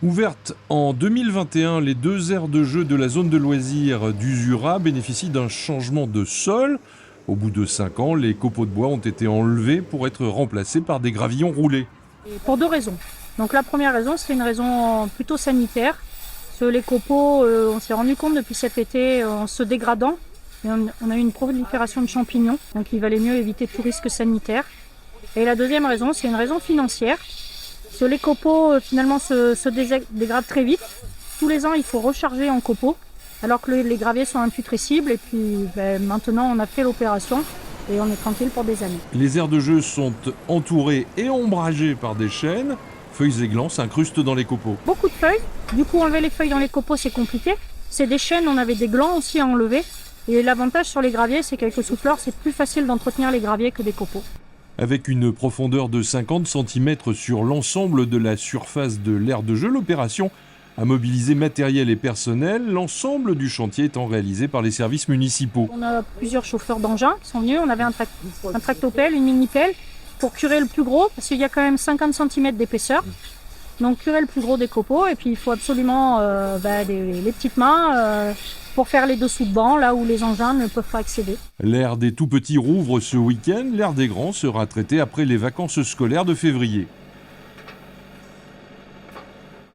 Ouvertes en 2021, les deux aires de jeu de la zone de loisirs d'Usura bénéficient d'un changement de sol. Au bout de 5 ans, les copeaux de bois ont été enlevés pour être remplacés par des gravillons roulés. Et pour deux raisons. Donc la première raison, c'est une raison plutôt sanitaire. Parce que les copeaux, on s'est rendu compte depuis cet été, en se dégradant, et on a eu une prolifération de champignons, donc il valait mieux éviter tout risque sanitaire. Et la deuxième raison, c'est une raison financière. Parce que les copeaux finalement se dégradent très vite. Tous les ans, il faut recharger en copeaux, alors que les graviers sont imputrescibles. Et puis maintenant, on a fait l'opération et on est tranquille pour des années. Les aires de jeu sont entourées et ombragées par des chênes. Feuilles et glands s'incrustent dans les copeaux. Beaucoup de feuilles. Du coup, enlever les feuilles dans les copeaux, c'est compliqué. C'est des chênes, on avait des glands aussi à enlever. Et l'avantage sur les graviers, c'est qu'avec le souffleur, c'est plus facile d'entretenir les graviers que des copeaux. Avec une profondeur de 50 cm sur l'ensemble de la surface de l'aire de jeu, l'opération a mobilisé matériel et personnel, l'ensemble du chantier étant réalisé par les services municipaux. On a plusieurs chauffeurs d'engins qui sont venus. On avait un tractopelle, une mini-pelle pour curer le plus gros, parce qu'il y a quand même 50 cm d'épaisseur. Donc curer le plus gros des copeaux, et puis il faut absolument les petites mains pour faire les dessous de bancs, là où les engins ne peuvent pas accéder. L'aire des tout-petits rouvre ce week-end, l'aire des grands sera traitée après les vacances scolaires de février.